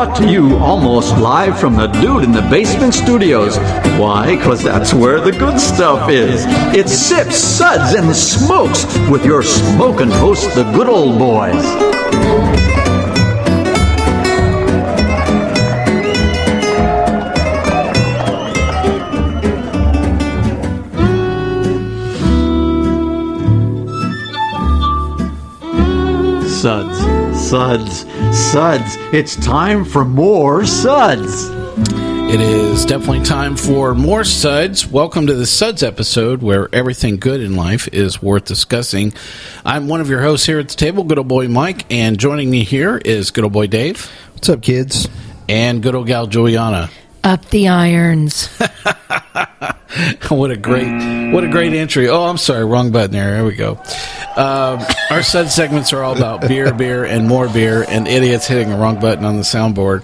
brought to you almost live from the Dude in the Basement Studios. Why? Because that's where the good stuff is. It's Sips, Suds, and Smokes with your smoking host, the good old boys. Suds, Suds, Suds. It's time for more Suds. It is definitely time for more Suds. Welcome to the Suds episode where everything good in life is worth discussing. I'm one of your hosts here at the table, good old boy Mike, and joining me here is good old boy Dave. What's up, kids? And good old gal Julieanna. Up the irons. What a great entry. Oh, I'm sorry, wrong button there we go. Our Sud segments are all about beer, and more beer, and idiots hitting the wrong button on the soundboard.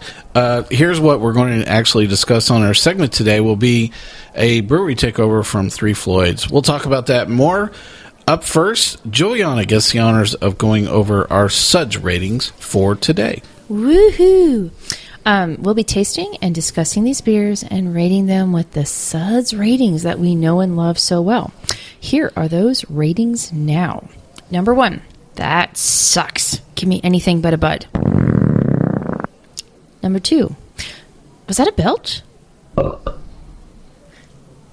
Here's what we're going to actually discuss on our segment today will be a brewery takeover from Three Floyds. We'll talk about that more. Up first, Julieanna gets the honors of going over our Suds ratings for today. Woohoo! We'll be tasting and discussing these beers and rating them with the Suds ratings that we know and love so well. Here are those ratings now. Number 1, that sucks. Give me anything but a bud. Number 2, was that a belch?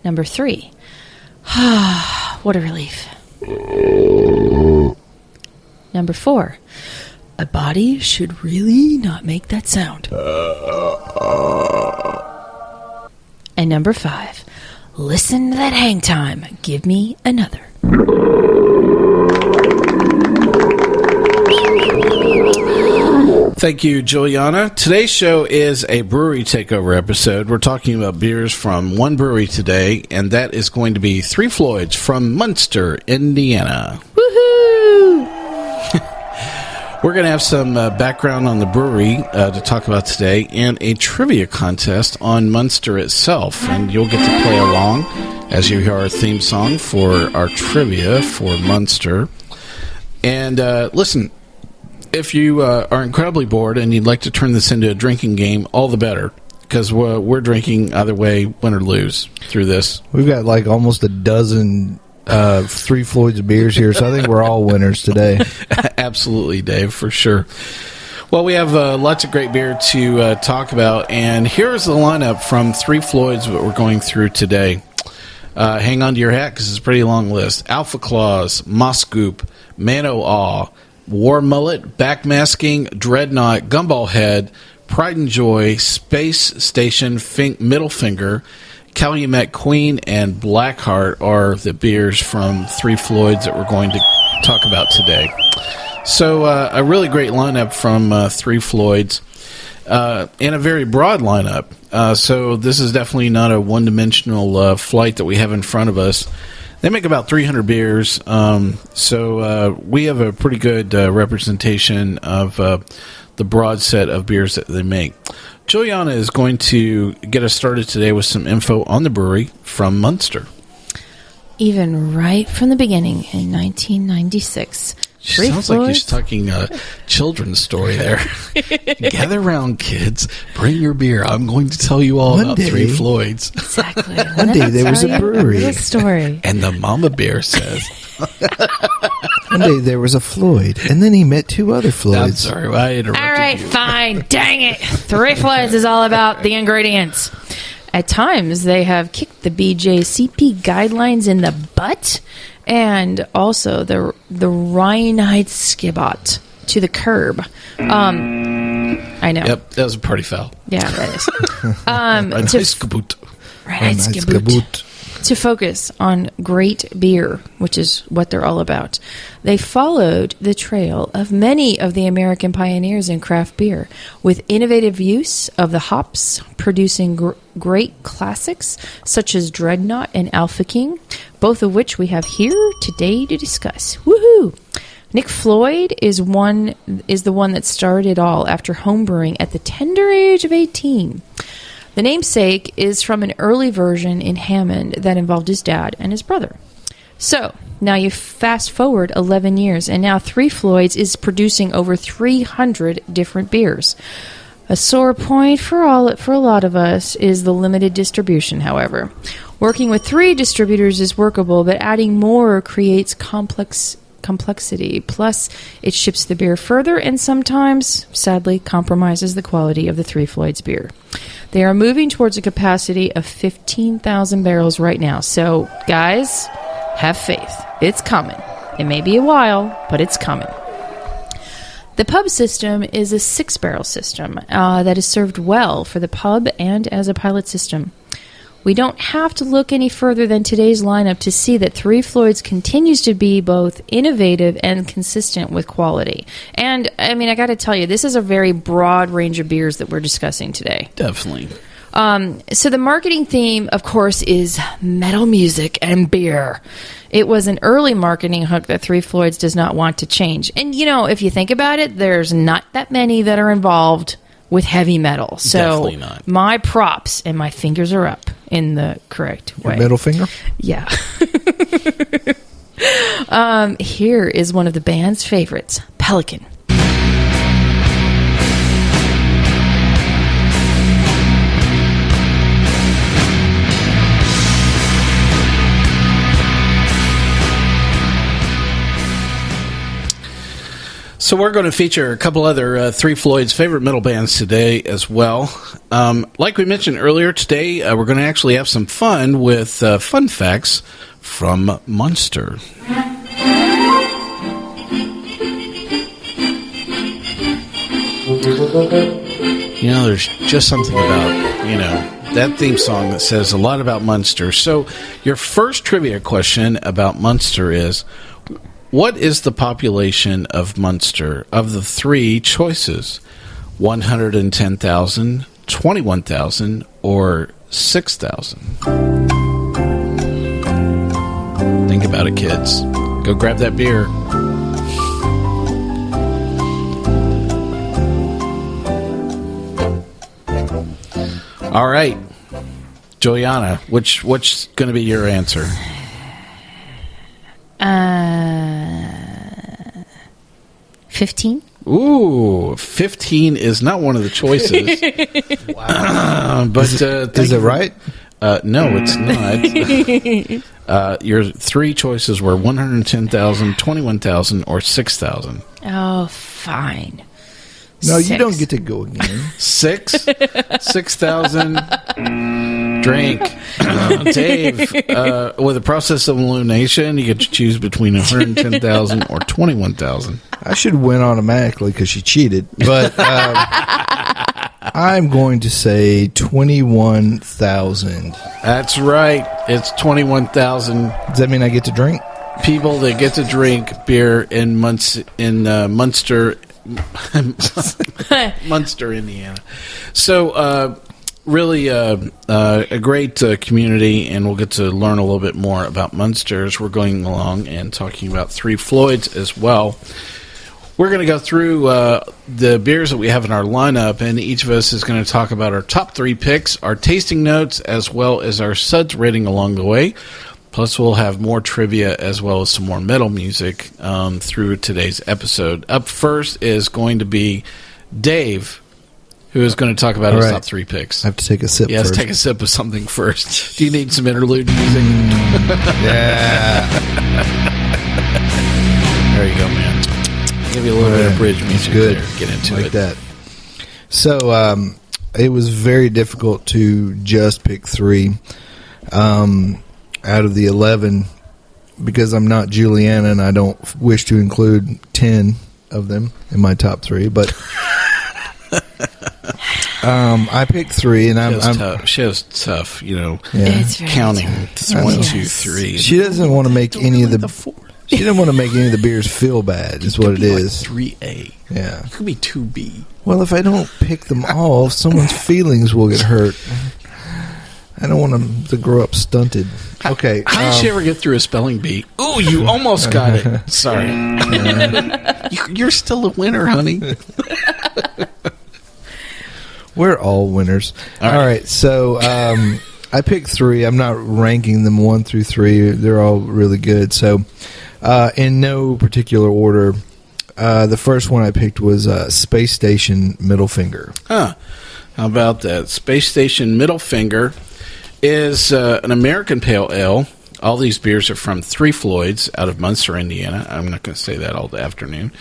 Number 3, what a relief. Number 4, a body should really not make that sound. And number 5, listen to that hang time. Give me another. Thank you, Julieanna. Today's show is a brewery takeover episode. We're talking about beers from one brewery today, and that is going to be Three Floyds from Munster, Indiana. Woohoo! We're going to have some background on the brewery to talk about today and a trivia contest on Munster itself. And you'll get to play along as you hear our theme song for our trivia for Munster. And listen, if you are incredibly bored and you'd like to turn this into a drinking game, all the better. Because we're drinking either way, win or lose, through this. We've got like almost a dozen Three Floyds beers here, so I think we're all winners today. Absolutely, Dave, for sure. Well, we have lots of great beer to talk about, and here's the lineup from Three Floyds that we're going through today. Hang on to your hat, because it's a pretty long list. Alpha Claus, Majsgoop, Man-O-Aw, War Mullet, Backmasking, Dreadnaught, Gumballhead, Pride and Joy, Space Station, Middle Finger, Calumet Queen, and Blackheart are the beers from Three Floyds that we're going to talk about today. So a really great lineup from Three Floyds, and a very broad lineup. So this is definitely not a one-dimensional flight that we have in front of us. They make about 300 beers, so we have a pretty good representation of the broad set of beers that they make. Julieanna is going to get us started today with some info on the brewery from Munster. Even right from the beginning in 1996. She sounds like she's talking a children's story there. Gather around, kids. Bring your beer. I'm going to tell you all about Three Floyds. Exactly. One day there was a brewery. Story. And the mama bear says... One day there was a Floyd, and then he met two other Floyds. I'm sorry, I interrupted you. All right, fine. Dang it. Three Floyds is all about the ingredients. At times, they have kicked the BJCP guidelines in the butt, and also the Reinheitsgebot to the curb. I know. Yep, that was a party foul. Yeah, that is. Reinheitsgebot. To focus on great beer, which is what they're all about. They followed the trail of many of the American pioneers in craft beer, with innovative use of the hops, producing great classics such as Dreadnaught and Alpha King, both of which we have here today to discuss. Woohoo! Nick Floyd is the one that started it all after homebrewing at the tender age of 18. The namesake is from an early version in Hammond that involved his dad and his brother. So, now you fast forward 11 years, and now Three Floyds is producing over 300 different beers. A sore point for a lot of us is the limited distribution, however. Working with 3 distributors is workable, but adding more creates complexity. Plus, it ships the beer further and sometimes, sadly, compromises the quality of the Three Floyds beer. They are moving towards a capacity of 15,000 barrels right now. So, guys, have faith. It's coming. It may be a while, but it's coming. The pub system is a 6-barrel system that is served well for the pub and as a pilot system. We don't have to look any further than today's lineup to see that Three Floyds continues to be both innovative and consistent with quality. And, I mean, I got to tell you, this is a very broad range of beers that we're discussing today. Definitely. So the marketing theme, of course, is metal music and beer. It was an early marketing hook that Three Floyds does not want to change. And, you know, if you think about it, there's not that many that are involved with heavy metal. So definitely not. My props and my fingers are up in the correct way. Your middle finger? Yeah. Here is one of the band's favorites, Pelican. So we're going to feature a couple other Three Floyds favorite metal bands today as well. Like we mentioned earlier, today we're going to actually have some fun with fun facts from Munster. You know, there's just something about, you know, that theme song that says a lot about Munster. So your first trivia question about Munster is, what is the population of Munster of the 3 choices? 110,000, 21,000, or 6,000? Think about it, kids. Go grab that beer. All right. Julieanna, what's going to be your answer? 15? Ooh, 15 is not one of the choices. Wow. But is it right? No, it's not. Your 3 choices were 110,000, 21,000, or 6,000. Oh, fine. No, 6. you don't get to go again. 6,000. Drink. Dave, with the process of elimination, you get to choose between 110,000 or 21,000. I should win automatically because she cheated. But I'm going to say 21,000. That's right. It's 21,000. Does that mean I get to drink? People that get to drink beer in Munster, Munster, Indiana. So, really a great community, and we'll get to learn a little bit more about Munster as we're going along and talking about Three Floyds as well. We're going to go through the beers that we have in our lineup, and each of us is going to talk about our top 3 picks, our tasting notes, as well as our Suds rating along the way. Plus, we'll have more trivia as well as some more metal music through today's episode. Up first is going to be Dave, who is going to talk about his top 3 picks. I have to take a sip first. Yes, take a sip of something first. Do you need some interlude music? Yeah. There you go, man. Give you a little bit of bridge music good. there. Get into like it. That. So, it was very difficult to just pick 3 out of the 11 because I'm not Julieanna and I don't wish to include 10 of them in my top 3, but I picked 3 and she has tough, you know, It's very counting tough. 1, Yes. 2, 3. she doesn't want to make any of the 4. she didn't want to make any of the beers feel bad is what it is. 3A. Yeah. It could be 2B. Well, if I don't pick them all, someone's feelings will get hurt. I don't want them to grow up stunted. Okay. How did she ever get through a spelling bee? Ooh, you almost got it. Sorry. You're still a winner, honey. We're all winners. All right. So I picked 3. I'm not ranking them 1 through 3. They're all really good. So in no particular order, The first one I picked was Space Station Middle Finger. Huh. How about that? Space Station Middle Finger is an American pale ale. All these beers are from Three Floyds out of Munster, Indiana. I'm not going to say that all the afternoon.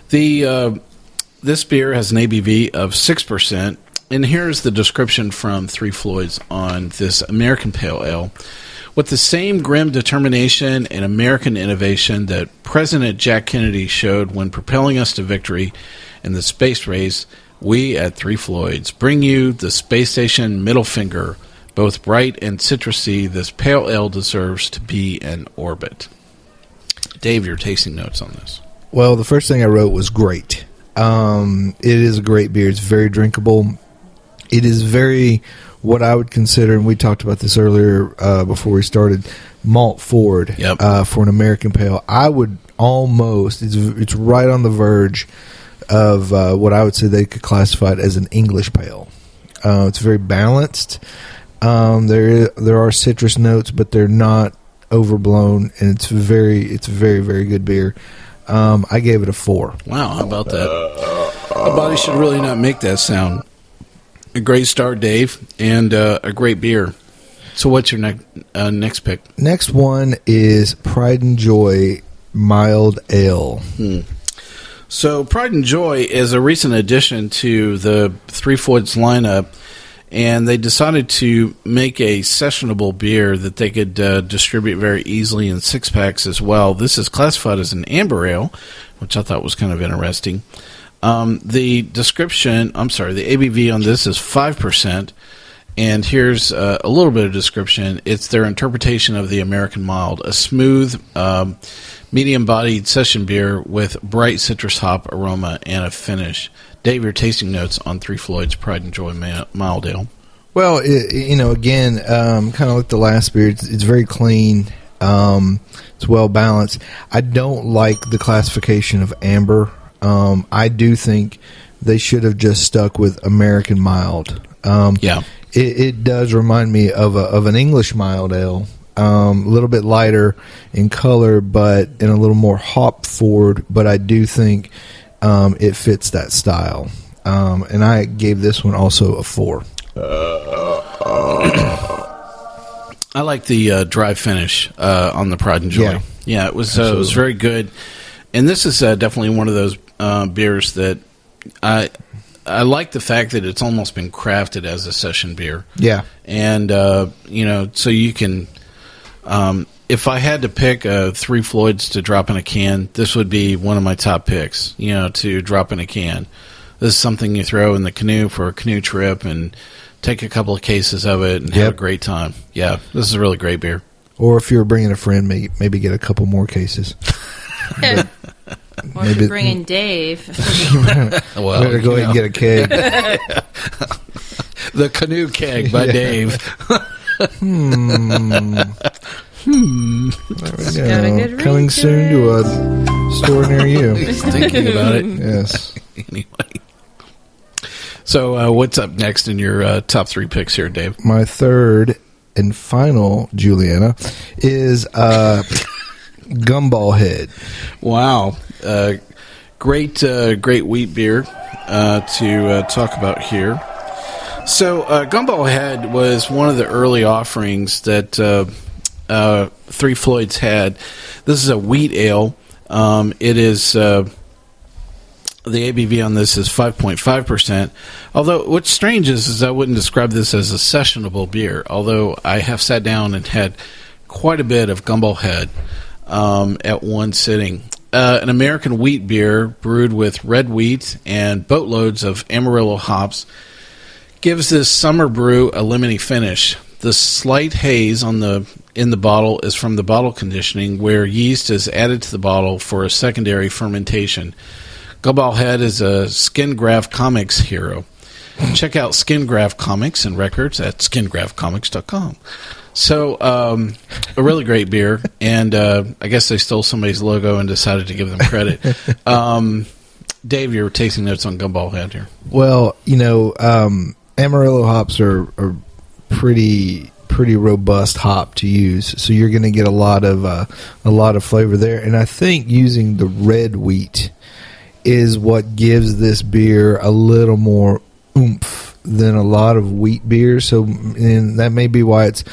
This beer has an ABV of 6%. And here's the description from Three Floyds on this American pale ale. With the same grim determination and American innovation that President Jack Kennedy showed when propelling us to victory in the space race, we at Three Floyds bring you the Space Station Middle Finger. Both bright and citrusy, this pale ale deserves to be in orbit. Dave, your tasting notes on this. Well, the first thing I wrote was great. It is a great beer. It's very drinkable. It is very, what I would consider, and we talked about this earlier before we started, malt forward. Yep. For an American pale. I would almost, it's right on the verge of what I would say they could classify it as an English pale. It's very balanced. There are citrus notes, but they're not overblown, and it's very, very good beer. I gave it a 4. Wow, how about that? A body should really not make that sound. A great start, Dave, and a great beer. So what's your next pick? Next one is Pride and Joy Mild Ale. So Pride and Joy is a recent addition to the Three Floyds lineup, and they decided to make a sessionable beer that they could distribute very easily in 6-packs as well. This is classified as an amber ale, which I thought was kind of interesting. The ABV on this is 5%, and here's a little bit of description. It's their interpretation of the American Mild, a smooth, medium-bodied session beer with bright citrus hop aroma and a finish. Dave, your tasting notes on Three Floyds Pride and Joy Mild Ale. Well, again, kind of like the last beer, it's very clean. It's well balanced. I don't like the classification of amber. I do think they should have just stuck with American Mild. It does remind me of an English mild ale, a little bit lighter in color, but and a little more hop forward. But I do think it fits that style, and I gave this one also a 4. I like the dry finish on the Pride and Joy. Yeah, it was very good, and this is definitely one of those beers that I like the fact that it's almost been crafted as a session beer. Yeah, and so you can. If I had to pick Three Floyds to drop in a can, this would be one of my top picks. To drop in a can. This is something you throw in the canoe for a canoe trip and take a couple of cases of it and have a great time. Yeah, this is a really great beer. Or if you're bringing a friend, maybe get a couple more cases. Or if you're bringing Dave. Well, better go ahead and get a keg. The Canoe Keg by Dave. There we go. Coming soon to a store near you. Just thinking about it. Yes. Anyway. So what's up next in your top 3 picks here, Dave? My third and final, Julieanna, is Gumballhead. Wow. Great wheat beer to talk about here. So Gumballhead was one of the early offerings that Three Floyds had. This is a wheat ale. It is... the ABV on this is 5.5%. Although what's strange is I wouldn't describe this as a sessionable beer, although I have sat down and had quite a bit of Gumballhead at one sitting. An American wheat beer brewed with red wheat and boatloads of Amarillo hops gives this summer brew a lemony finish. The slight haze in the bottle is from the bottle conditioning, where yeast is added to the bottle for a secondary fermentation. Gumballhead is a Skin Graft Comics hero. Check out Skin Graft Comics and records at skingraftcomics.com. So, a really great beer, and I guess they stole somebody's logo and decided to give them credit. Dave, your tasting notes on Gumballhead here. Well, Amarillo hops are pretty robust hop to use, so you're going to get a lot of flavor there. And I think using the red wheat is what gives this beer a little more oomph than a lot of wheat beers. So, and that may be why it's,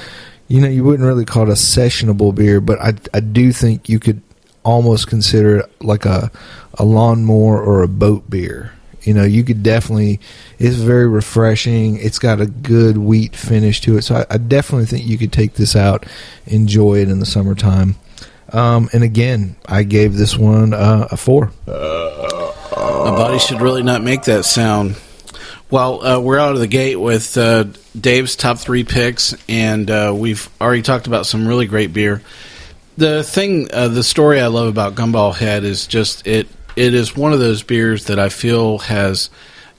you wouldn't really call it a sessionable beer, but I do think you could almost consider it like a lawnmower or a boat beer. You could definitely, it's very refreshing. It's got a good wheat finish to it. So I definitely think you could take this out, enjoy it in the summertime. And again, I gave this one a 4. My body should really not make that sound. Well, we're out of the gate with Dave's top 3 picks, and we've already talked about some really great beer. The story I love about Gumballhead is just it is one of those beers that I feel has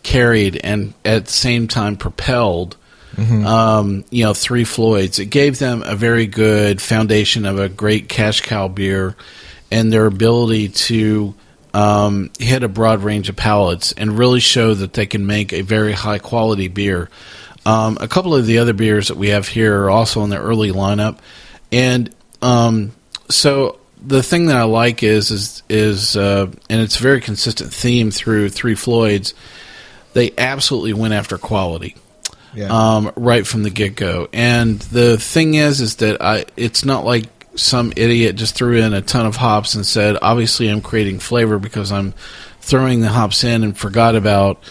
carried and at the same time propelled, Three Floyds. It gave them a very good foundation of a great cash cow beer, and their ability to hit a broad range of palates and really show that they can make a very high quality beer. A couple of the other beers that we have here are also in the early lineup, and so the thing that I like is and it's a very consistent theme through Three Floyds. They absolutely went after quality, right from the get go. And the thing is that it's not like some idiot just threw in a ton of hops and said, obviously I'm creating flavor because I'm throwing the hops in, and forgot about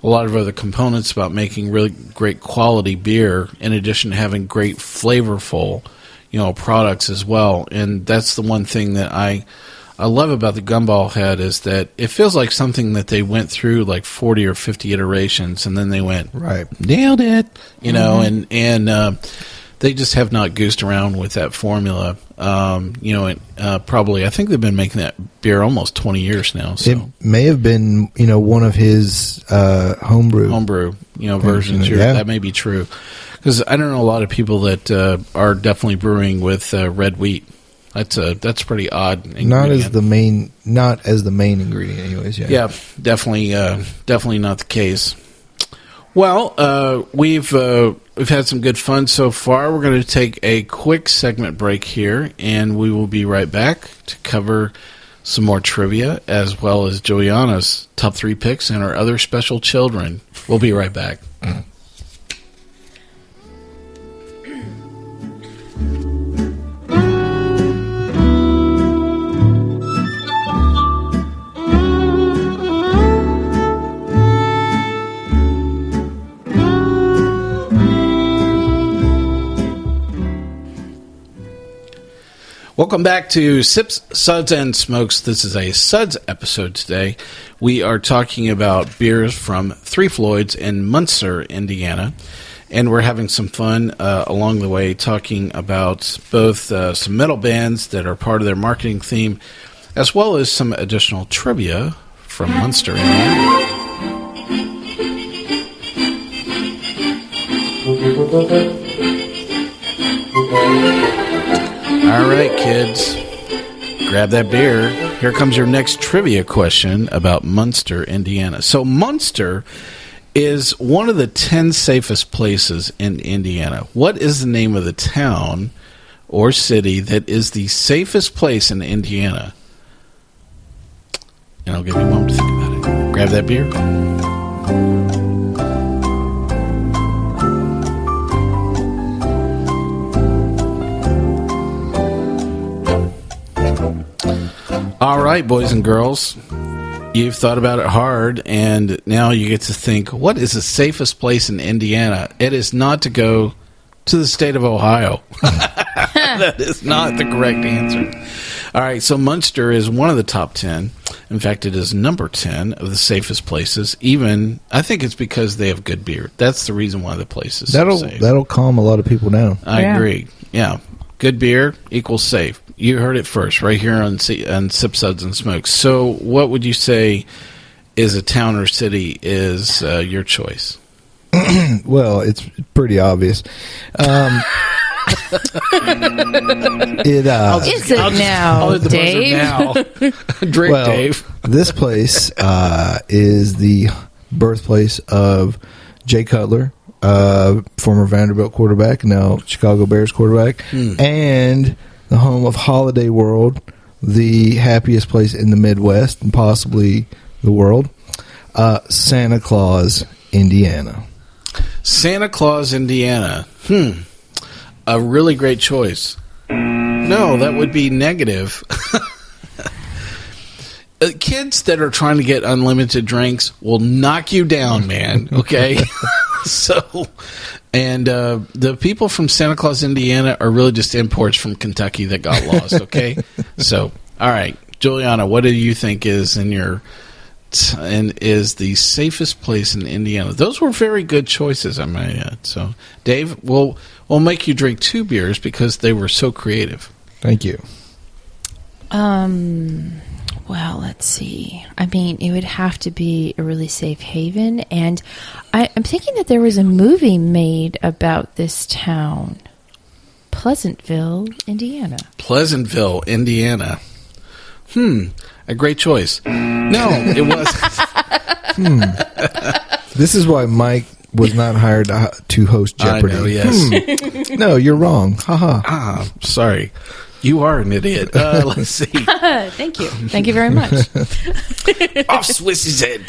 a lot of other components about making really great quality beer, in addition to having great flavorful, products as well. And that's the one thing that I love about the Gumballhead, is that it feels like something that they went through like 40 or 50 iterations, and then they went, nailed it, and they just have not goosed around with that formula. Probably, I think they've been making that beer almost 20 years now. So. It may have been, one of his homebrew versions. Yeah. That may be true. Because I don't know a lot of people that are definitely brewing with red wheat. That's pretty odd. Ingredient. Not as the main ingredient, anyways. Yeah, definitely not the case. Well, we've had some good fun so far. We're going to take a quick segment break here, and we will be right back to cover some more trivia, as well as Julieanna's top 3 picks and our other special children. We'll be right back. Welcome back to Sips, Suds, and Smokes. This is a Suds episode today. We are talking about beers from Three Floyds in Munster, Indiana. And we're having some fun along the way, talking about both some metal bands that are part of their marketing theme, as well as some additional trivia from Munster, Indiana. All right, kids, grab that beer. Here comes your next trivia question about Munster, Indiana. So Munster is one of the 10 safest places in Indiana. What is the name of the town or city that is the safest place in Indiana? And I'll give you a moment to think about it. Grab that beer. All right, boys and girls, you've thought about it hard, and now you get to think, what is the safest place in Indiana? It is not to go to the state of Ohio. That is not the correct answer. All right, so Munster is one of the top 10. In fact, it is number 10 of the safest places. Even, I think it's because they have good beer. That's the reason why the place is so safe. That'll calm a lot of people down. I agree. Yeah. Good beer equals safe. You heard it first right here on Sip, Suds, and Smokes. So what would you say is a town or city is your choice? Well, it's pretty obvious. Is it now, Dave? Drink, Dave. This place is the birthplace of Jay Cutler, former Vanderbilt quarterback, now Chicago Bears quarterback, and the home of Holiday World, the happiest place in the Midwest and possibly the world. Santa Claus, Indiana. Santa Claus, Indiana. A really great choice. No, that would be negative. Kids that are trying to get unlimited drinks will knock you down, man. Okay? And the people from Santa Claus, Indiana are really just imports from Kentucky that got lost, okay? So, all right. Julieanna, what do you think is is the safest place in Indiana? Those were very good choices, I might add. So, Dave, we'll make you drink 2 beers because they were so creative. Thank you. Well, let's see. I mean, it would have to be a really safe haven. And I'm thinking that there was a movie made about this town. Pleasantville, Indiana. Pleasantville, Indiana. A great choice. No, it wasn't. This is why Mike was not hired to host Jeopardy. I know, yes. No, you're wrong. Haha. Sorry. You are an idiot. Let's see. Thank you. Thank you very much. Off Swiss's head.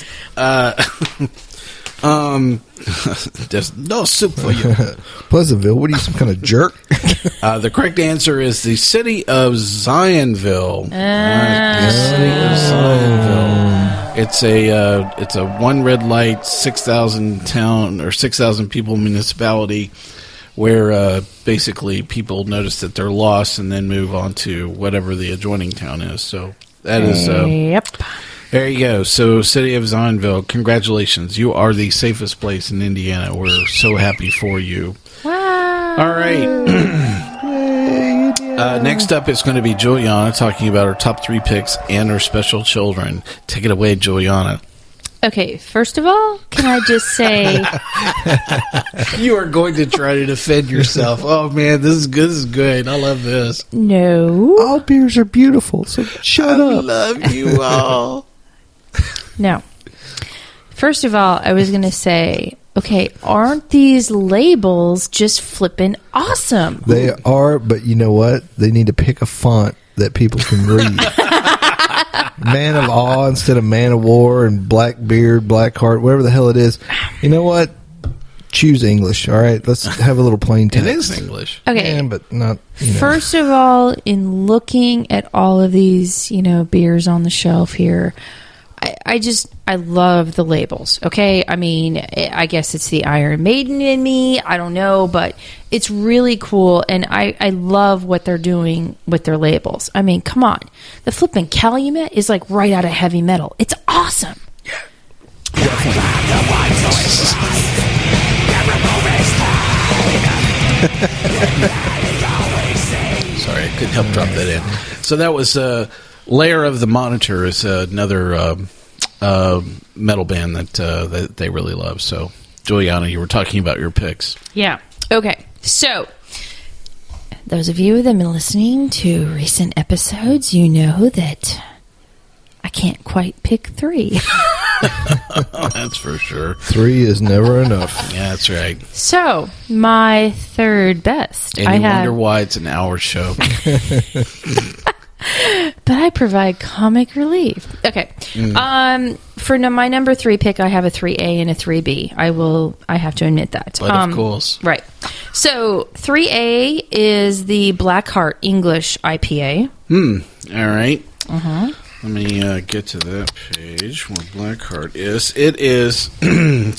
There's no soup for you. Pleasantville, what are you, some kind of jerk? The correct answer is the city of Zionville. The city of Zionville. It's a one red light, 6,000 town or 6,000 people municipality where basically people notice that they're lost and then move on to whatever the adjoining town is. So that is... Yep. There you go. So, City of Zionville, congratulations. You are the safest place in Indiana. We're so happy for you. Wow. All right. Next up is going to be Julieanna talking about her top 3 picks and her special children. Take it away, Julieanna. Okay, first of all, can I just say... You are going to try to defend yourself. Oh, man, this is good. This is good. I love this. No. All beers are beautiful, so shut up. I love you all. No. First of all, I was going to say, okay, aren't these labels just flippin' awesome? They are, but you know what? They need to pick a font that people can read. Man of Awe instead of Man of War and Blackbeard, Blackheart, whatever the hell it is. You know what? Choose English, all right? Let's have a little plain text. It is English. Okay. Yeah, but not, First of all, in looking at all of these, beers on the shelf here, I love the labels, okay? I mean, I guess it's the Iron Maiden in me. I don't know, but it's really cool, and I love what they're doing with their labels. I mean, come on. The flipping Calumet is like right out of heavy metal. It's awesome. Yeah. Sorry, I couldn't help drop that in. So that was Layer of the Monitor is another metal band that they really love. So, Julieanna, you were talking about your picks. Yeah. Okay. So, those of you that have been listening to recent episodes, you know that I can't quite pick 3. That's for sure. 3 is never enough. Yeah, that's right. So, my third best. And you wonder why it's an hour show. But I provide comic relief. Okay. For my number 3 pick, I have a 3A and a 3B. I have to admit that. But of course. Right. So 3A is the Blackheart English IPA. All right. Uh-huh. Let me get to that page where Blackheart is. It is,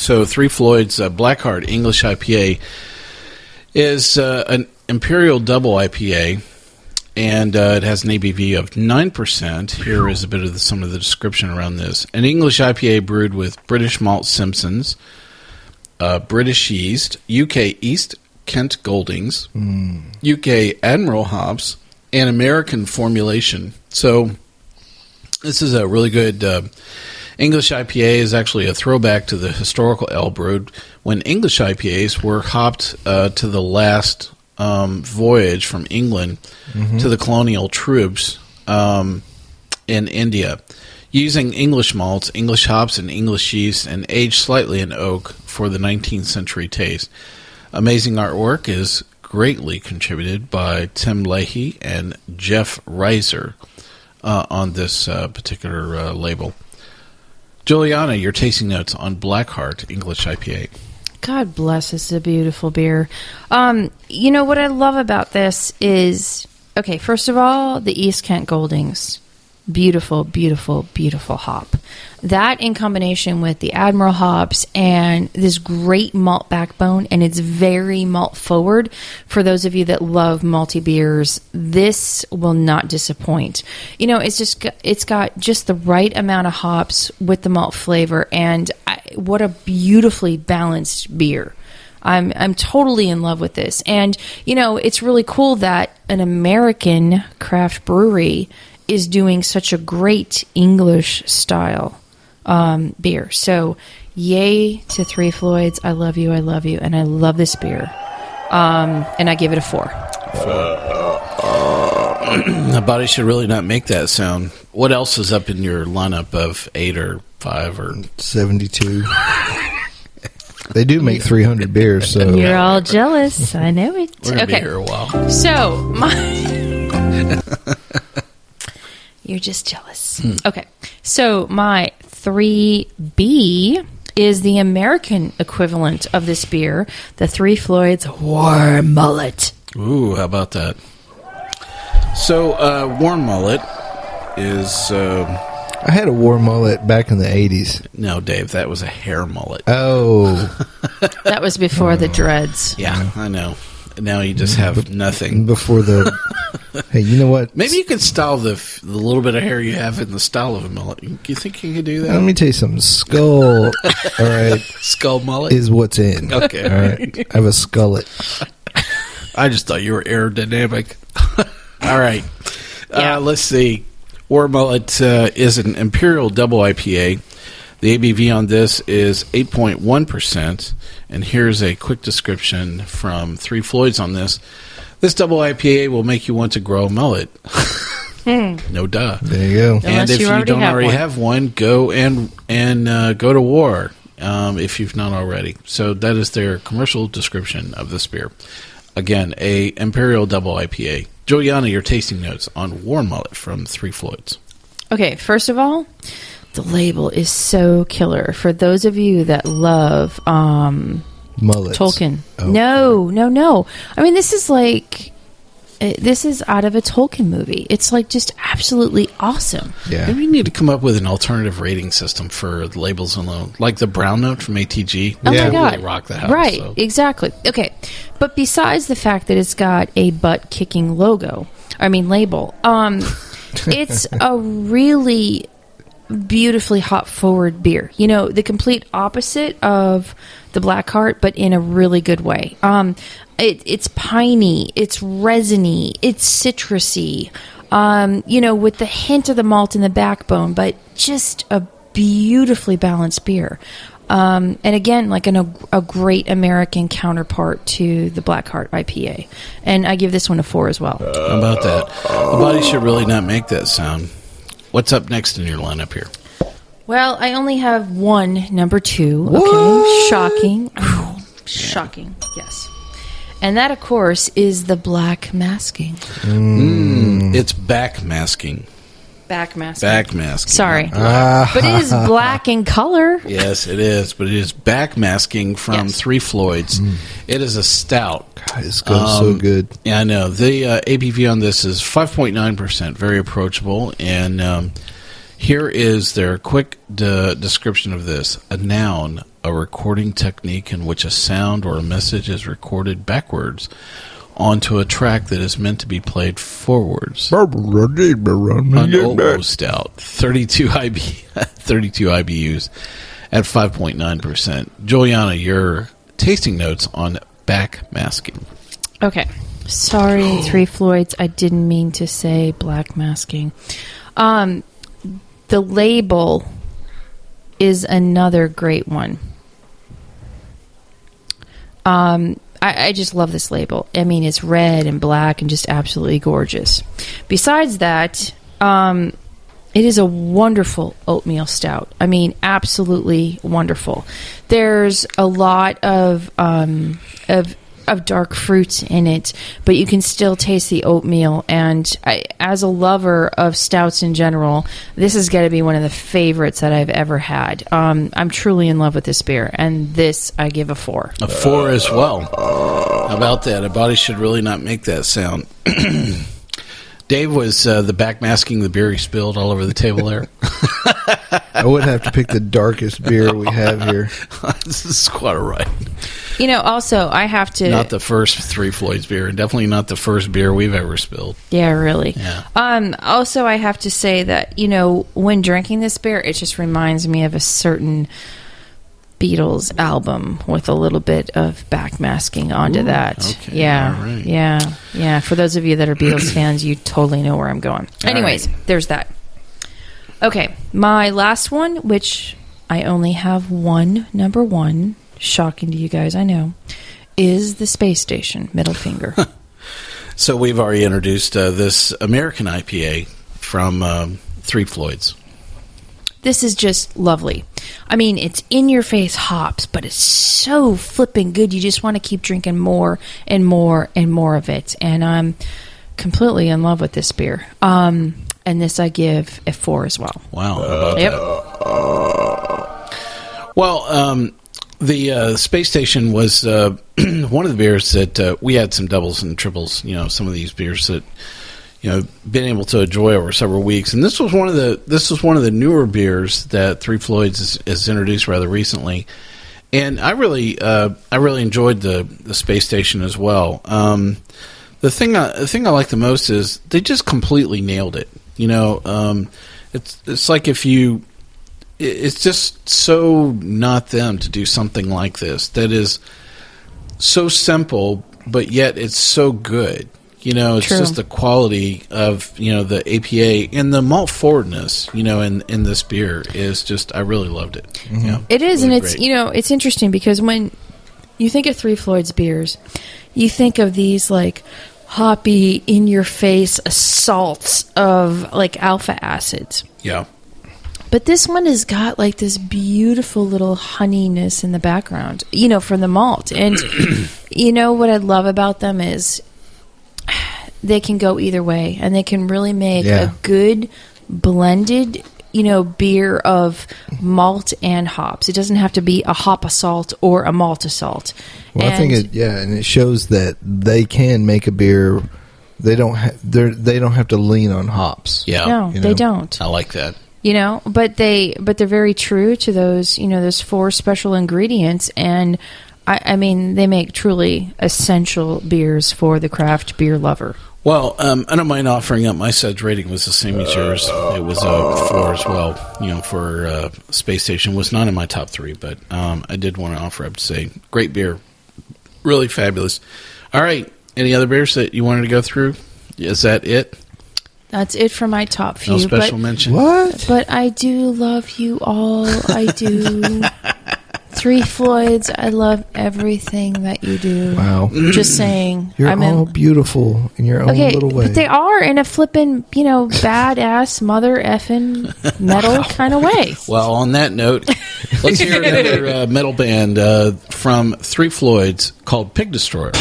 so 3 Floyds Blackheart English IPA is an Imperial Double IPA. And it has an ABV of 9%. Here is a bit of some of the description around this. An English IPA brewed with British malt Simpsons, British yeast, UK East Kent Goldings, UK Admiral hops, and American formulation. So this is a really good... English IPA is actually a throwback to the historical ale brewed when English IPAs were hopped to the last... voyage from England to the colonial troops in India, using English malts, English hops, and English yeast, and aged slightly in oak for the 19th century taste. Amazing artwork is greatly contributed by Tim Leahy and Jeff Reiser on this particular label. Julieanna, your tasting notes on Blackheart English IPA. God bless, this is a beautiful beer. You know, what I love about this is, okay, first of all, the East Kent Goldings. Beautiful, beautiful, beautiful hop. That in combination with the Admiral hops and this great malt backbone, and it's very malt forward. For those of you that love malty beers, this will not disappoint. You know, it's got just the right amount of hops with the malt flavor, and what a beautifully balanced beer. I'm totally in love with this. And, you know, it's really cool that an American craft brewery is doing such a great English style beer. So yay to Three Floyds. I love you, and I love this beer. And I give it a 4. The body should really not make that sound. What else is up in your lineup of 8 or 5 or 72? They do make 300 beers, so You're all jealous. I know it. we're gonna be here a while. So you're just jealous. Okay. So my 3B is the American equivalent of this beer, the Three Floyds Warm Mullet. Ooh, how about that? So, Warm Mullet is... I had a warm mullet back in the 80s. no, Dave, that was a hair mullet. Oh, That was before the dreads. Yeah, I know. Now you just have nothing. before the... Hey, you know what? Maybe you could style the little bit of hair you have in the style of a mullet. Do you think you could do that? Let me tell you something. Skull, all right, Skull mullet? is what's in. Okay. All right. I have a skullet. I just thought you were aerodynamic. All right. Yeah. Let's see. War Mullet is an Imperial Double IPA. The ABV on this is 8.1%. And here's a quick description from Three Floyds on this. This double IPA will make you want to grow a mullet. No duh. There you go. And Unless if you you already don't have already one. have one, go and go to war if you've not already. So that is their commercial description of this beer. Again, a Imperial Double IPA. Julieanna, your tasting notes on War Mullet from Three Floyds. Okay, first of all, the label is so killer. For those of you that love Mullets. Tolkien. Oh. No. I mean, this is like... This is out of a Tolkien movie. It's like just absolutely awesome. Yeah. Maybe you need to come up with an alternative rating system for the labels alone. Like the brown note from ATG. Oh Yeah. my God. Really rock the house. Right, So. exactly. Okay. But besides the fact that it's got a butt-kicking label, it's a really beautifully hop-forward beer. You know, the complete opposite of the Blackheart, but in a really good way. It's piney, it's resiny, it's citrusy, you know, with the hint of the malt in the backbone, but just a beautifully balanced beer. And again, like a great American counterpart to the Blackheart IPA. And I give this one a 4 as well. How about that? The body should really not make that sound. What's up next in your lineup here? Well, I only have one number 2. Okay, shocking. Shocking, yes. And that, of course, is the Blackmasking. It's backmasking. Backmasking. Backmasking. Sorry. But it is black in color. Yes, it is. But it is backmasking from Yes. Three Floyds. It is a stout. God, this goes so good. Yeah, I know. The ABV on this is 5.9%, very approachable. And here is their quick description of this. A noun, a recording technique in which a sound or a message is recorded backwards onto a track that is meant to be played forwards. An Old Stout, 32 IBUs at 5.9%. Julieanna, your tasting notes on backmasking. Okay. Sorry, Three Floyds. I didn't mean to say Blackmasking. The label is another great one. I just love this label. I mean, it's red and black and just absolutely gorgeous. Besides that, it is a wonderful oatmeal stout. I mean, absolutely wonderful. There's a lot of of dark fruits in it, but you can still taste the oatmeal. And as a lover of stouts in general, this has got to be one of the favorites that I've ever had. I'm truly in love with this beer, and this I give a 4. A 4 as well. How about that? A body should really not make that sound. Dave was the backmasking the beer he spilled all over the table there. I would have to pick the darkest beer we have here. This is quite all right. Also, I have to... Not the first Three Floyds beer, and definitely not the first beer we've ever spilled. Yeah, really. Yeah. Also, I have to say that, when drinking this beer, it just reminds me of a certain Beatles album with a little bit of backmasking onto that. Okay, Yeah. all right. Yeah. For those of you that are Beatles fans, you totally know where I'm going. Anyways, there's that. Okay, my last one, which I only have one, number 1, shocking to you guys, I know, is the Space Station Middle Finger. So we've already introduced this American IPA from Three Floyds. This is just lovely. I mean, it's in-your-face hops, but it's so flipping good. You just want to keep drinking more and more and more of it. And I'm completely in love with this beer. And this I give a 4 as well. Wow. How about that? Well, the Space Station was one of the beers that we had some doubles and triples, some of these beers that been able to enjoy over several weeks, and this was one of the newer beers that Three Floyds has introduced rather recently, and I really enjoyed the Space Station as well. The thing I like the most is they just completely nailed it. It's like it's just so not them to do something like this that is so simple, but yet it's so good. It's True. just the quality of, the APA and the malt forwardness, in this beer is just, I really loved it. Mm-hmm. Yeah, It is, really and it's, great. It's interesting because when you think of Three Floyds beers, you think of these, like, hoppy, in-your-face assaults of, like, alpha acids. Yeah. But this one has got, like, this beautiful little honeyness in the background, from the malt. And, what I love about them is they can go either way, and they can really make a good blended, beer of malt and hops. It doesn't have to be a hop assault or a malt assault. Well, I think and it shows that they can make a beer. They don't have to lean on hops. Yeah. No, they don't. I like that. But they're very true to those, those 4 special ingredients, and I mean, they make truly essential beers for the craft beer lover. Well, I don't mind offering up. My Suds rating was the same as yours. It was a 4 as well. For Space Station was not in my top 3, but I did want to offer up to say great beer, really fabulous. All right, any other beers that you wanted to go through? Is that it? That's it for my top few. No special mention. What? But I do love you all. I do. Three Floyds, I love everything that you do. Wow. Just saying. You're all beautiful in your own little way. But they are in a flippin', badass mother effing metal kind of way. Well, on that note, let's hear another metal band from Three Floyds called Pig Destroyer.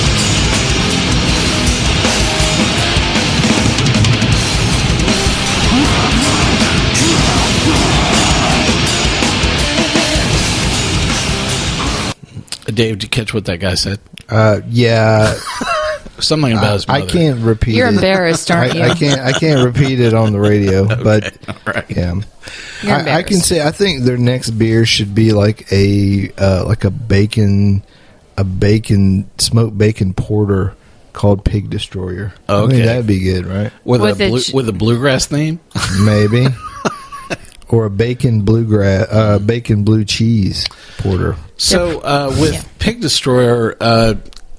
Dave, did you catch what that guy said? Yeah. Something about his mother. I can't repeat You're it. embarrassed, aren't you? I can't repeat it on the radio, but all right. yeah. You're I can say I think their next beer should be like a smoked bacon porter called Pig Destroyer. Okay. I mean, that'd be good, right? With a bluegrass name? Maybe. Or a bacon blue cheese porter. So with Pig Destroyer,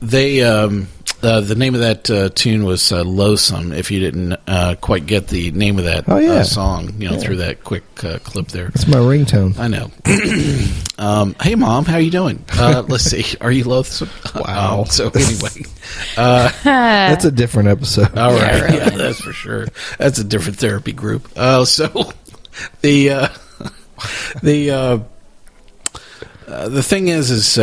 they the name of that tune was Loathsome. If you didn't quite get the name of that song, through that quick clip there. That's my ringtone. I know. Hey, Mom, how you doing? Let's see. Are you loathsome? Wow. So anyway, that's a different episode. all right. Yeah, really. Yeah, that's for sure. That's a different therapy group. So the thing is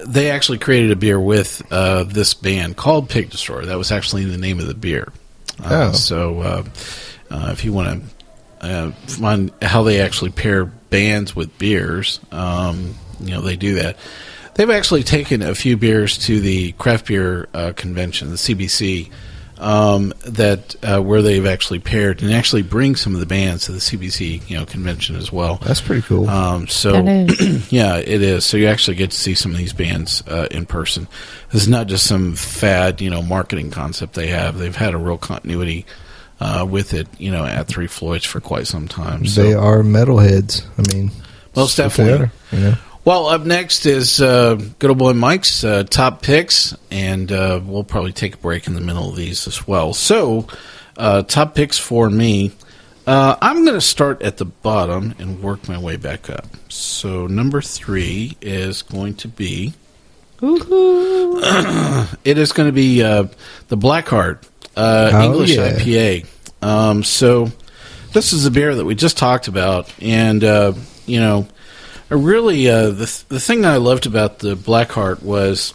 they actually created a beer with this band called Pig Destroyer. That was actually the name of the beer. So if you want to find how they actually pair bands with beers, they do that. They've actually taken a few beers to the craft beer convention, the CBC, where they've actually paired and actually bring some of the bands to the CBC convention as well. That's pretty cool. Yeah, it is. So you actually get to see some of these bands in person. This is not just some fad marketing concept they have. They've had a real continuity with it at Three Floyds for quite some time. So. They are metalheads. I mean, most definitely. Well, up next is good old boy Mike's top picks, and we'll probably take a break in the middle of these as well. So, top picks for me. I'm going to start at the bottom and work my way back up. So, number 3 is going to be... it is going to be the Blackheart English IPA. So, this is a beer that we just talked about, and, really, the thing that I loved about the Blackheart was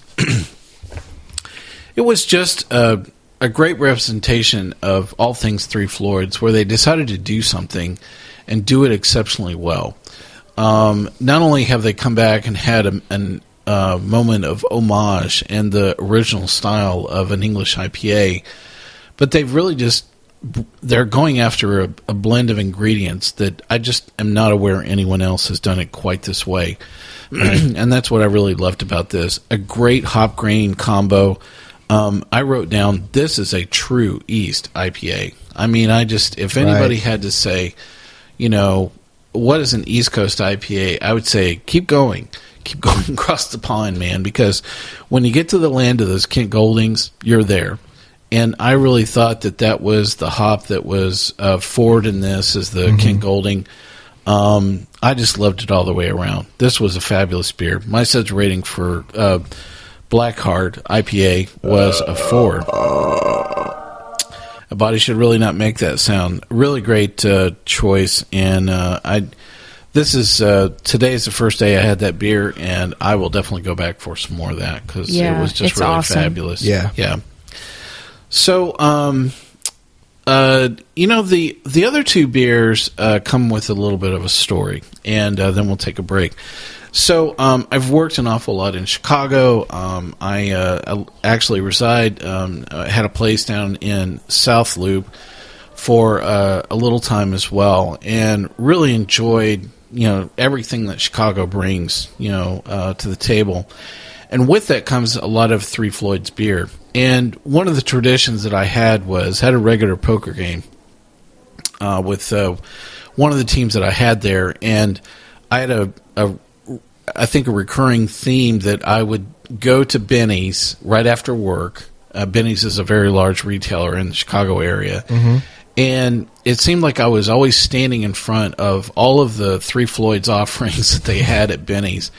it was just a great representation of all things Three Floyds, where they decided to do something and do it exceptionally well. Not only have they come back and had a moment of homage and the original style of an English IPA, but they've really they're going after a blend of ingredients that I just am not aware anyone else has done it quite this way. And that's what I really loved about this. A great hop grain combo. I wrote down, this is a true East IPA. I mean, if anybody had to say, what is an East Coast IPA, I would say, keep going across the pond, man, because when you get to the land of those Kent Goldings, you're there. And I really thought that was the hop that was forward in this, is the Kent Golding. I just loved it all the way around. This was a fabulous beer. My Suds rating for Blackheart IPA was a 4. A body should really not make that sound. Really great choice. And today's the first day I had that beer, and I will definitely go back for some more of that, because it was just really awesome. Fabulous. Yeah. So, the other 2 beers come with a little bit of a story, and then we'll take a break. So, I've worked an awful lot in Chicago. I actually reside, had a place down in South Loop for a little time as well, and really enjoyed, everything that Chicago brings, to the table. And with that comes a lot of Three Floyds beer. And one of the traditions that I had a regular poker game with one of the teams that I had there. And I had I think a recurring theme that I would go to Benny's right after work. Benny's is a very large retailer in the Chicago area. Mm-hmm. And it seemed like I was always standing in front of all of the Three Floyds offerings that they had at Benny's.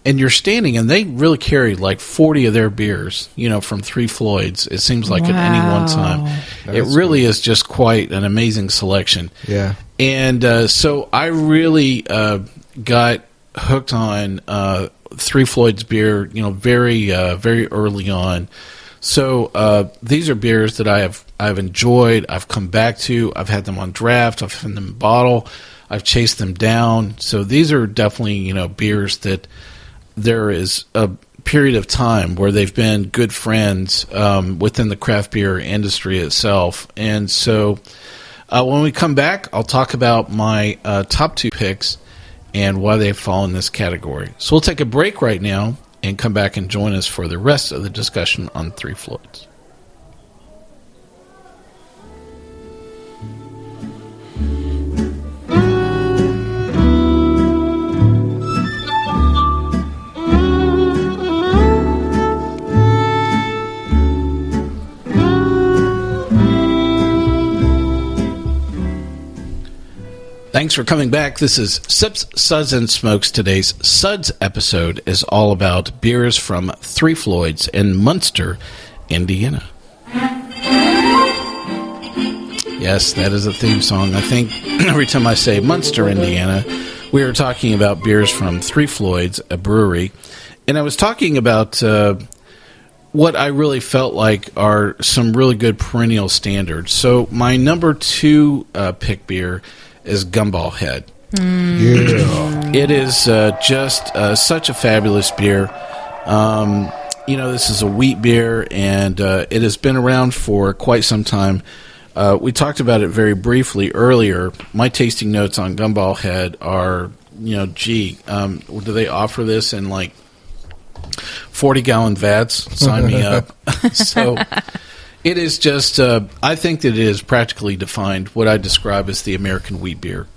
And you're standing, and they really carried like 40 of their beers, from Three Floyds. It seems like at any one time. It really is just quite an amazing selection. Yeah. And so I really got hooked on Three Floyds beer, very, very early on. So these are beers that I've enjoyed. I've come back to. I've had them on draft. I've had them in bottle. I've chased them down. So these are definitely beers that there is a period of time where they've been good friends within the craft beer industry itself. And so when we come back, I'll talk about my top 2 picks and why they fall in this category. So we'll take a break right now and come back and join us for the rest of the discussion on Three Floyds. Thanks for coming back. This is Sips, Suds, and Smokes. Today's Suds episode is all about beers from Three Floyds in Munster, Indiana. Yes, that is a theme song. I think every time I say Munster, Indiana, we are talking about beers from Three Floyds, a brewery And I was talking about what I really felt like are some really good perennial standards. So my number 2 pick beer is Gumballhead. Yeah. It is just such a fabulous beer. This is a wheat beer, and it has been around for quite some time. We talked about it very briefly earlier. My tasting notes on Gumballhead are, do they offer this in like 40-gallon vats? Sign me up. So it is just, I think that it is practically defined what I describe as the American wheat beer.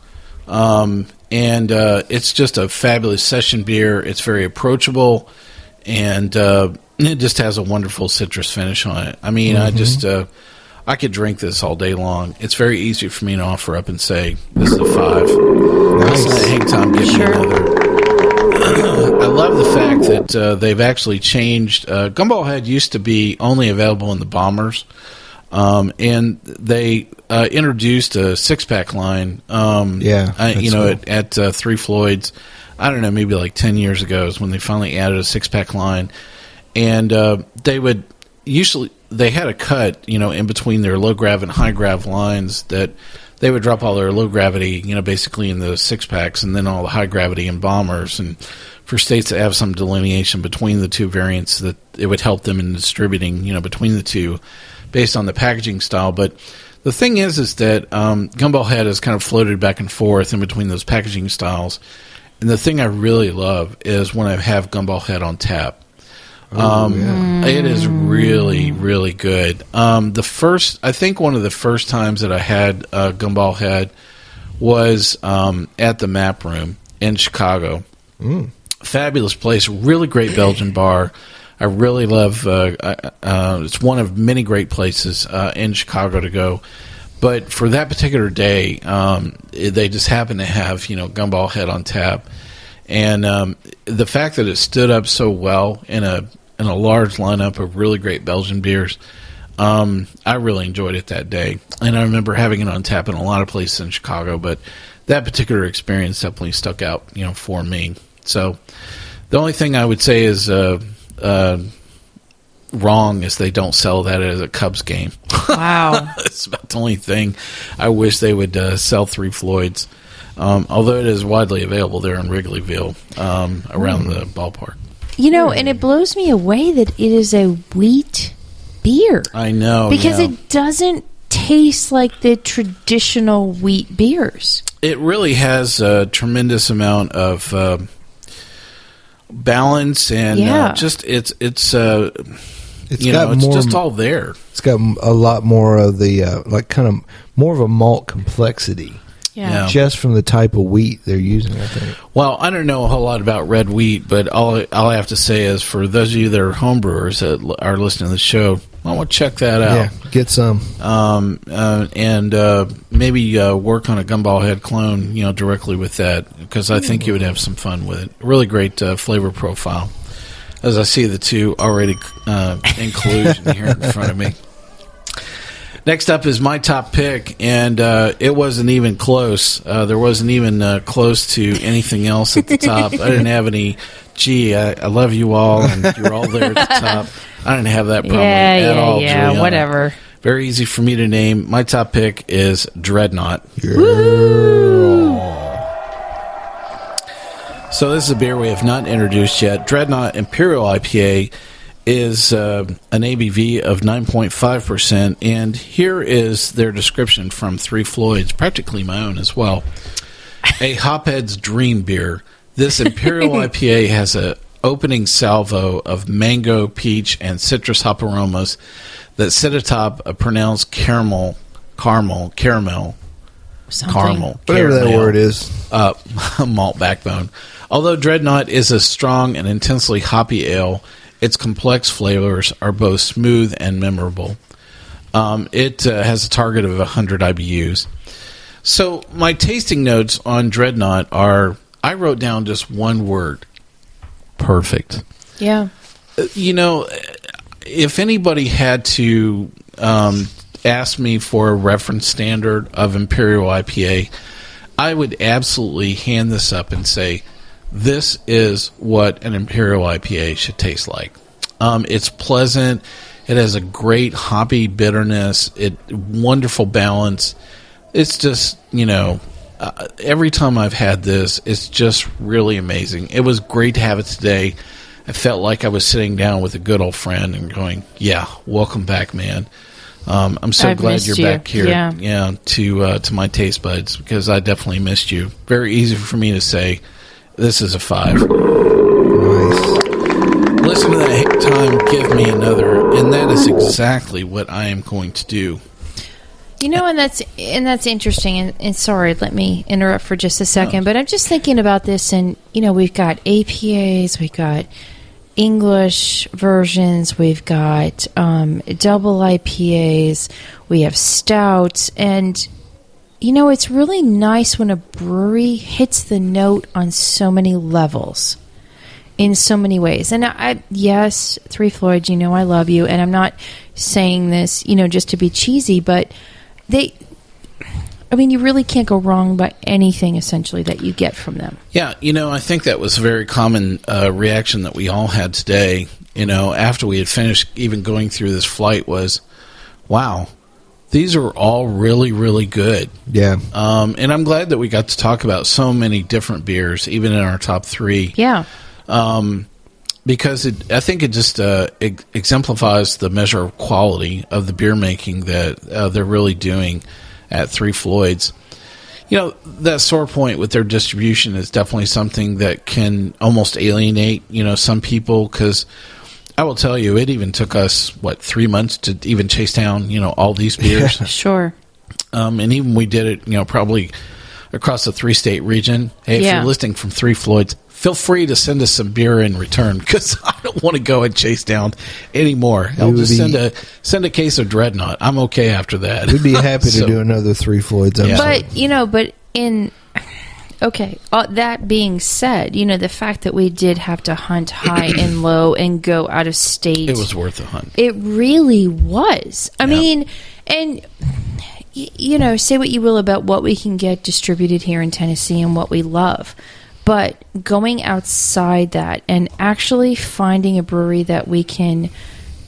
And it's just a fabulous session beer. It's very approachable, and it just has a wonderful citrus finish on it. I mean, I could drink this all day long. It's very easy for me to offer up and say, this is a 5. Nice. Hang time, give me another. I love the fact that they've actually changed. Gumballhead used to be only available in the bombers, and they introduced a 6-pack line. At 3 Floyds. I don't know, maybe like 10 years ago is when they finally added a 6-pack line, and they had a cut, in between their low grav and high grav lines that they would drop all their low gravity, basically in the 6-packs, and then all the high gravity in bombers. And for states that have some delineation between the two variants, that it would help them in distributing, between the two based on the packaging style. But the thing is that Gumballhead has kind of floated back and forth in between those packaging styles. And the thing I really love is when I have Gumballhead on tap. It is really, really good. I think one of the first times that I had Gumballhead was at the Map Room in Chicago. Fabulous place, really great Belgian bar. I really love. It's one of many great places in Chicago to go. But for that particular day, they just happened to have Gumballhead on tap, and the fact that it stood up so well in a large lineup of really great Belgian beers, I really enjoyed it that day. And I remember having it on tap in a lot of places in Chicago, but that particular experience definitely stuck out, for me. So the only thing I would say is wrong is they don't sell that as a Cubs game. Wow. That's about the only thing I wish they would sell 3 Floyds. Although it is widely available there in Wrigleyville, around the ballpark. And it blows me away that it is a wheat beer. I know. Because it doesn't taste like the traditional wheat beers. It really has a tremendous amount of balance, and it's just all there. It's got a lot more of the more of a malt complexity. Yeah. Just from the type of wheat they're using, I think. Well, I don't know a whole lot about red wheat, but all I have to say is for those of you that are homebrewers that are listening to the show, I want to check that out. Yeah, get some. And maybe work on a Gumballhead clone, directly with that, because I think you would have some fun with it. Really great flavor profile. As I see the two already in collusion here in front of me. Next up is my top pick, and it wasn't even close. There wasn't even close to anything else at the top. I didn't have any, I love you all, and you're all there at the top. I didn't have that problem at all, Julieanna. Whatever. Very easy for me to name. My top pick is Dreadnaught. So this is a beer we have not introduced yet. Dreadnaught Imperial IPA is an ABV of 9.5%, and here is their description from 3 Floyds, practically my own as well. A hophead's dream beer. This Imperial IPA has a opening salvo of mango, peach, and citrus hop aromas that sit atop a pronounced caramel, Something. Whatever that word is. Malt backbone. Although Dreadnaught is a strong and intensely hoppy ale, its complex flavors are both smooth and memorable. It has a target of 100 IBUs. So my tasting notes on Dreadnaught are, I wrote down just one word. Perfect. Yeah. If anybody had to ask me for a reference standard of Imperial IPA, I would absolutely hand this up and say, this is what an Imperial IPA should taste like. It's pleasant. It has a great hoppy bitterness. Wonderful balance. It's just, every time I've had this, it's just really amazing. It was great to have it today. I felt like I was sitting down with a good old friend and going, yeah, welcome back, man. I'm so glad you're back here. Yeah, to my taste buds, because I definitely missed you. Very easy for me to say, this is a 5. Nice. Listen to that time, give me another, and that is exactly what I am going to do. And that's interesting. And sorry, let me interrupt for just a second. But I'm just thinking about this, and we've got APAs, we've got English versions, we've got double IPAs, we have stouts, and it's really nice when a brewery hits the note on so many levels, in so many ways. And yes, Three Floyds, I love you, and I'm not saying this, just to be cheesy, but you really can't go wrong by anything, essentially, that you get from them. Yeah, I think that was a very common reaction that we all had today, after we had finished even going through this flight was, wow, these are all really, really good. Yeah. And I'm glad that we got to talk about so many different beers, even in our top 3. Yeah. Because I think it just exemplifies the measure of quality of the beer making that they're really doing at Three Floyds. That sore point with their distribution is definitely something that can almost alienate, some people, because I will tell you, it even took us, 3 months to even chase down, all these beers. Sure. And even we did it, probably across the 3-state region. Hey, if you're listening from Three Floyds, feel free to send us some beer in return, because I don't want to go and chase down anymore. I'll just send a case of Dreadnaught. I'm okay after that. We'd be happy to do another Three Floyds. That being said, the fact that we did have to hunt high and low and go out of state. It was worth the hunt. It really was. I mean, and say what you will about what we can get distributed here in Tennessee and what we love. But going outside that and actually finding a brewery that we can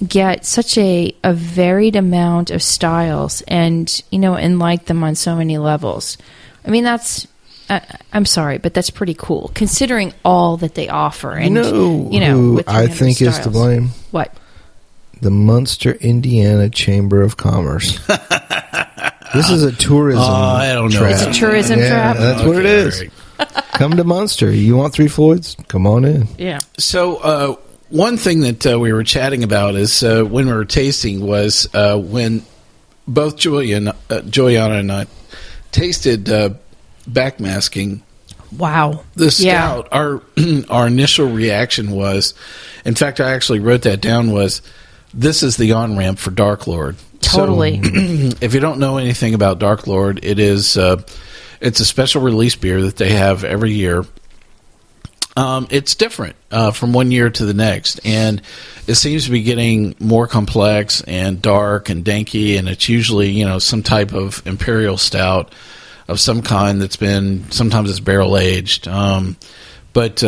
get such a varied amount of styles and, and like them on so many levels. I mean, that's, I'm sorry, but that's pretty cool considering all that they offer. And, who I think styles. Is to blame? What? The Munster, Indiana Chamber of Commerce. This is a tourism I don't know. trap. It's a tourism trap. That's what it is. Right. Come to Munster. You want Three Floyds? Come on in. Yeah. So one thing that we were chatting about is when we were tasting was when both Julieanna and I tasted Backmasking. Wow. The stout. Our initial reaction was, in fact, I actually wrote that down, was this is the on-ramp for Dark Lord. Totally. So, if you don't know anything about Dark Lord, it is it's a special release beer that they have every year. It's different from one year to the next, and it seems to be getting more complex and dark and danky, and it's usually some type of imperial stout of some kind that's been, sometimes it's barrel aged, but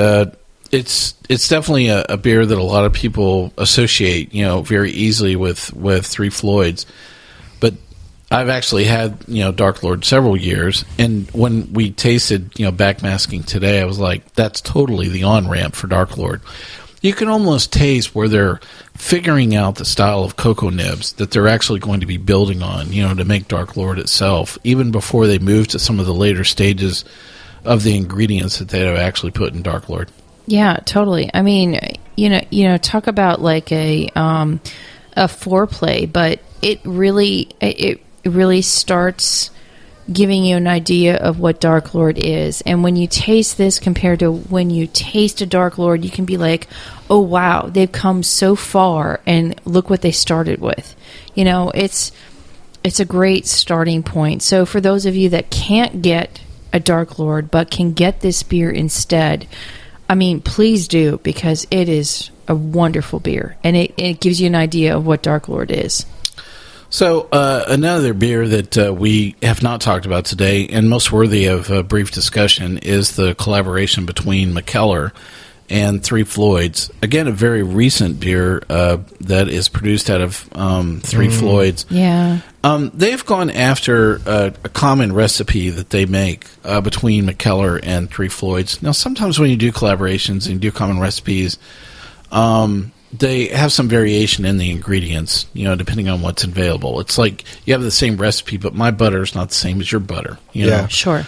it's definitely a beer that a lot of people associate very easily with Three Floyds. But I've actually had Dark Lord several years, and when we tasted Backmasking today, I was like, that's totally the on ramp for Dark Lord. You can almost taste where they're figuring out the style of cocoa nibs that they're actually going to be building on, to make Dark Lord itself, even before they move to some of the later stages of the ingredients that they have actually put in Dark Lord. Yeah, totally. I mean, talk about like a foreplay, but it really starts giving you an idea of what Dark Lord is. And when you taste this compared to when you taste a Dark Lord, you can be like, oh, wow, they've come so far, and look what they started with. It's a great starting point. So for those of you that can't get a Dark Lord but can get this beer instead, I mean, please do, because it is a wonderful beer, and it gives you an idea of what Dark Lord is. So another beer that we have not talked about today, and most worthy of a brief discussion, is the collaboration between McKellar and Three Floyds. Again, a very recent beer that is produced out of Three Floyds. Yeah. They've gone after a common recipe that they make between McKellar and Three Floyds. Now, sometimes when you do collaborations and you do common recipes, they have some variation in the ingredients, depending on what's available. It's like you have the same recipe, but my butter is not the same as your butter. You know? Sure.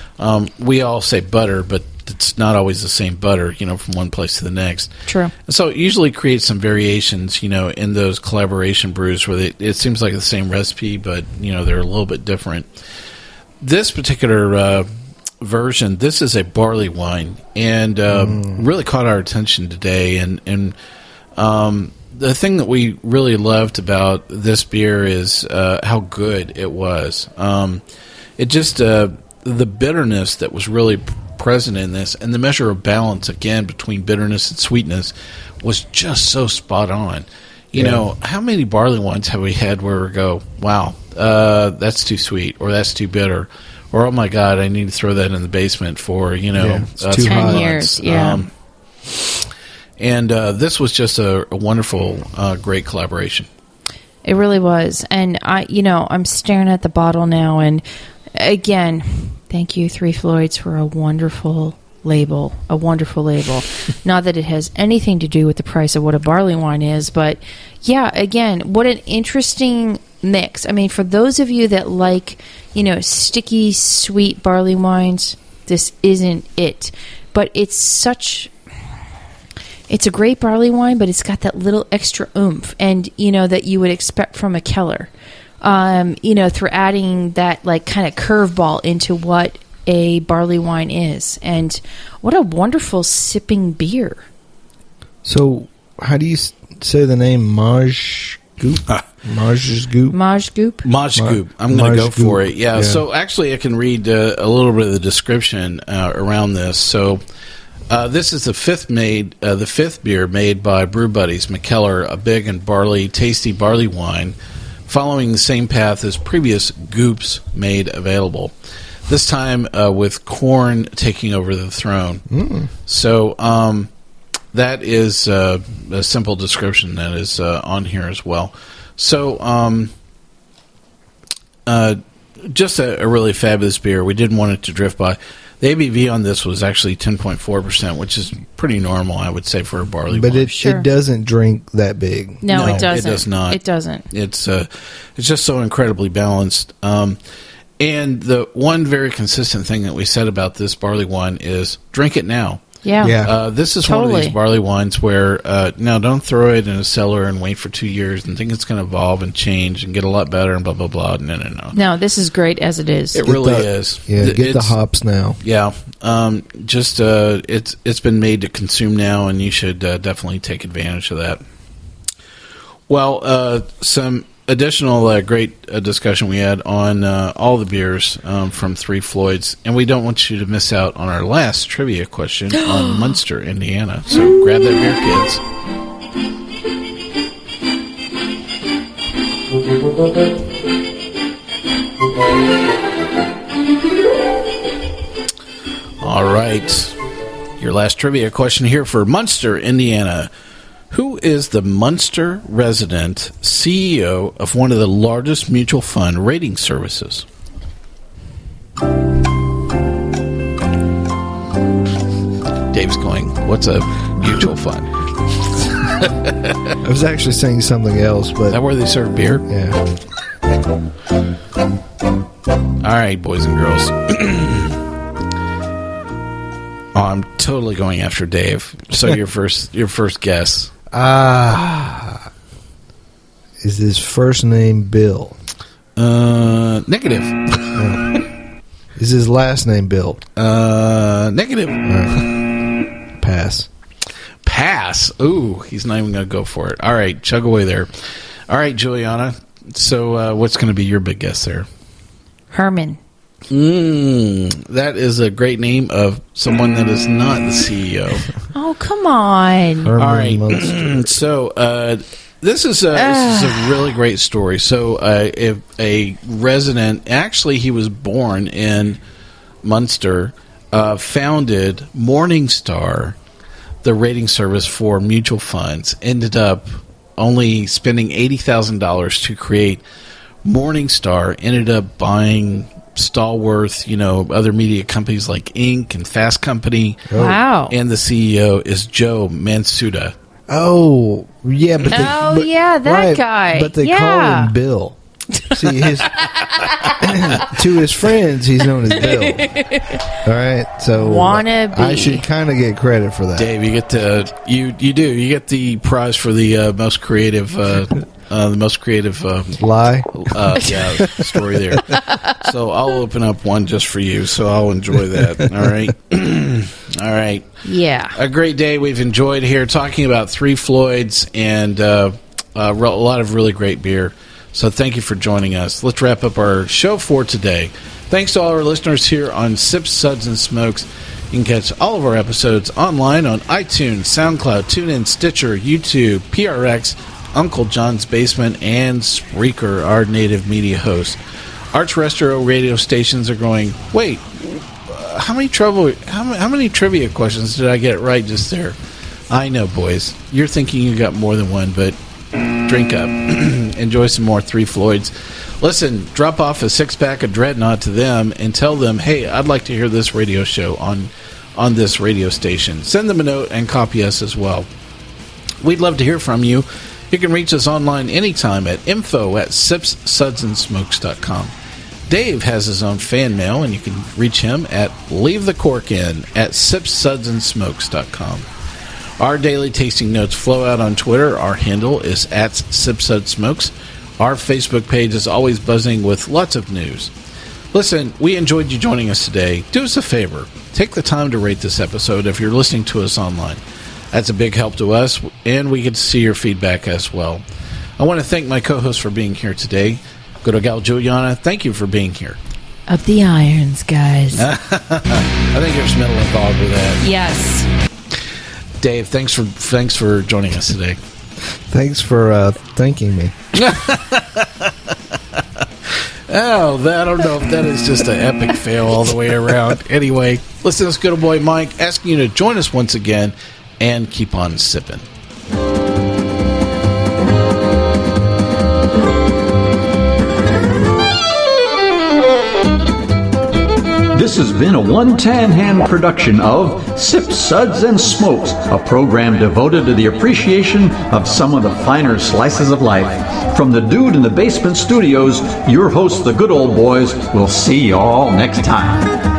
We all say butter, but it's not always the same butter, from one place to the next. True. So it usually creates some variations, in those collaboration brews where it seems like the same recipe, but, they're a little bit different. This particular version, this is a barley wine, and really caught our attention today. And the thing that we really loved about this beer is how good it was. It just, the bitterness that was really present in this, and the measure of balance, again, between bitterness and sweetness was just so spot on. You know, how many barley wines have we had where we go, wow, that's too sweet, or that's too bitter, or oh my God, I need to throw that in the basement for, 10 years. Yeah. And this was just a wonderful, great collaboration. It really was. And I'm staring at the bottle now, and again, thank you, Three Floyds, for a wonderful label. A wonderful label. Not that it has anything to do with the price of what a barley wine is, but yeah, again, what an interesting mix. I mean, for those of you that like, sticky, sweet barley wines, this isn't it. But it's a great barley wine, but it's got that little extra oomph, and that you would expect from a Keller. Through adding that kind of curveball into what a barley wine is. And what a wonderful sipping beer. So, how do you say the name? Majsgoop? Majsgoop? Majsgoop. I'm going to go for it. Yeah. So actually I can read a little bit of the description around this. So this is the fifth beer made by Brew Buddies McKellar, a big and tasty barley wine, following the same path as previous Goops made available. This time with corn taking over the throne. So that is a simple description that is on here as well. So just a really fabulous beer. We didn't want it to drift by. The ABV on this was actually 10.4%, which is pretty normal, I would say, for a barley wine. But it doesn't drink that big. No, it doesn't. It does not. It doesn't. It's just so incredibly balanced. And the one very consistent thing that we said about this barley wine is drink it now. Yeah. This is one of these barley wines where, now don't throw it in a cellar and wait for 2 years and think it's going to evolve and change and get a lot better and blah, blah, blah. No. No, this is great as it is. It really is. Yeah, get the hops now. Yeah. It's been made to consume now, and you should definitely take advantage of that. Well, some additional great discussion we had on all the beers from Three Floyds, and we don't want you to miss out on our last trivia question on Munster, Indiana. So grab that beer, kids. All right, your last trivia question here for Munster, Indiana. Who is the Munster resident CEO of one of the largest mutual fund rating services? Dave's going, what's a mutual fund? I was actually saying something else, but... Is that where they serve beer? Yeah. All right, boys and girls. I'm totally going after Dave. So your first guess. Is his first name Bill? Negative. Is his last name Bill? Negative. Pass. Pass. Ooh, he's not even going to go for it. All right, chug away there. All right, Julieanna. So what's going to be your big guess there? Herman. That is a great name of someone that is not the CEO. Oh, come on. Herman All right. Munster. So This is a really great story. So, if a resident, actually, he was born in Munster, founded Morningstar, the rating service for mutual funds, ended up only spending $80,000 to create Morningstar, ended up buying Stallworth, other media companies like Inc. and Fast Company. Wow. And the CEO is Joe Mansuda. Oh, yeah. But that guy. But they call him Bill. See, to his friends, he's known as Bill. All right, so Wannabe. I should kind of get credit for that. Dave, you get you get the prize for the most creative Lie. Story there. So I'll open up one just for you. So I'll enjoy that. All right, all right. Yeah, a great day we've enjoyed here talking about Three Floyds and a lot of really great beer. So thank you for joining us. Let's wrap up our show for today. Thanks to all our listeners here on Sips, Suds, and Smokes. You can catch all of our episodes online on iTunes, SoundCloud, TuneIn, Stitcher, YouTube, PRX, Uncle John's Basement, and Spreaker, our native media host. Our terrestrial radio stations are going, wait, how many trivia questions did I get right just there? I know, boys. You're thinking you got more than one, but drink up. Enjoy some more Three Floyds. Listen, drop off a 6-pack of Dreadnaught to them and tell them, hey, I'd like to hear this radio show on this radio station. Send them a note and copy us as well. We'd love to hear from you. You can reach us online anytime at info@sipssudsandsmokes.com. Dave has his own fan mail, and you can reach him at leavethecorkin@sipssudsandsmokes.com. Our daily tasting notes flow out on Twitter. Our handle is @SipSudSmokes. Our Facebook page is always buzzing with lots of news. Listen, we enjoyed you joining us today. Do us a favor. Take the time to rate this episode if you're listening to us online. That's a big help to us, and we get to see your feedback as well. I want to thank my co-host for being here today. Good gal Julieanna, thank you for being here. Up the irons, guys. I think there's metal involved with that. Yes. Dave, thanks for joining us today. Thanks for thanking me. Oh, I don't know if that is just an epic fail all the way around. Anyway, listen, this good old boy Mike asking you to join us once again and keep on sipping. This has been a One Tan Hand production of Sips, Suds, and Smokes, a program devoted to the appreciation of some of the finer slices of life. From the Dude in the Basement Studios, your hosts, the Good Old Boys, will see you all next time.